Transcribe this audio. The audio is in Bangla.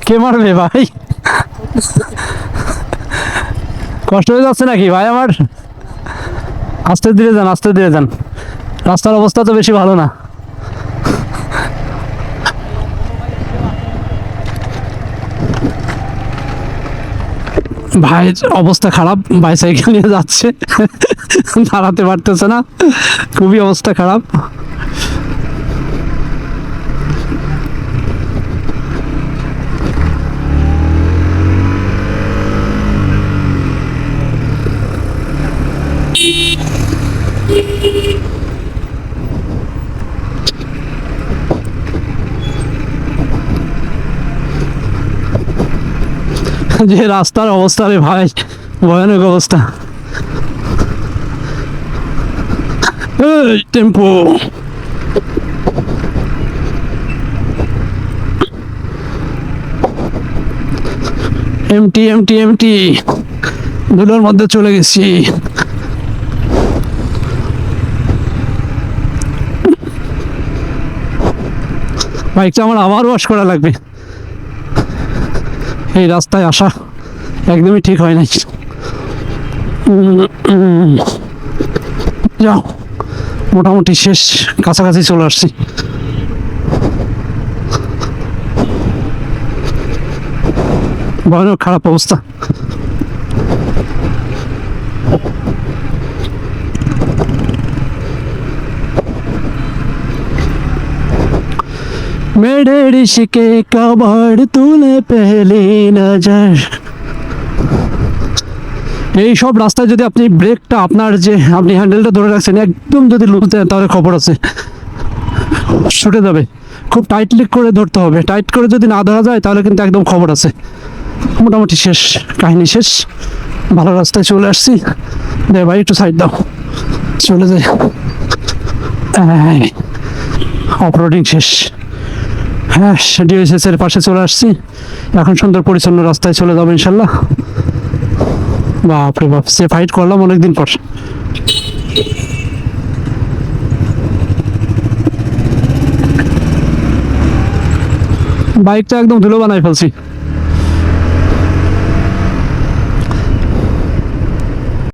কে মারবে ভাই? কষ্ট হয়ে যাচ্ছে নাকি ভাই আমার? আস্তে ধীরে যান, আস্তে ধীরে যান, রাস্তার অবস্থা তো বেশি ভালো না। ভাই অবস্থা খারাপ, বাইসাইকেল নিয়ে যাচ্ছে, দাঁড়াতে পারতেছে না, খুবই অবস্থা খারাপ। যে রাস্তার অবস্থা রে ভাই, ভয়ানক অবস্থা। এই টেম্পো, এমটি এমটি এমটি, ধুলোর মধ্যে চলে গেছি। বাইকটা আমার আবার ওয়াশ করা লাগবে, এই রাস্তায় আসা একদমই ঠিক হয় নাই। যাও, মোটামুটি শেষ, কাছাকাছি চলে আসছি। ভয়ানক খারাপ অবস্থা। मेरे इश्क़ का बाड़ तूने पहली नजर। এই সব রাস্তায় যদি আপনি ব্রেকটা, আপনার যে আপনি হ্যান্ডেলটা ধরে রাখছেন, একদম যদি লুজ দেন তাহলে খবর আছে, ছুটে যাবে। খুব টাইটলি করে ধরতে হবে, টাইট করে যদি না ধরা যায় তাহলে কিন্তু একদম খবর আছে। মোটামুটি শেষ, কাহিনী শেষ, ভালো রাস্তায় চলে আসছি। দে ভাই একটু সাইড দাও, চলে যাই। অফরোডিং শেষ। হ্যাঁ, ডিএসএস এর পাশে চলে আসছি, এখন সুন্দর পরিচ্ছন্ন রাস্তায় চলে যাবো ইনশাল্লাহ। বাপরে বাপ, সে ফাইট করলাম অনেকদিন পর। বাইকটা একদম ধুলো বানাই ফেলছি।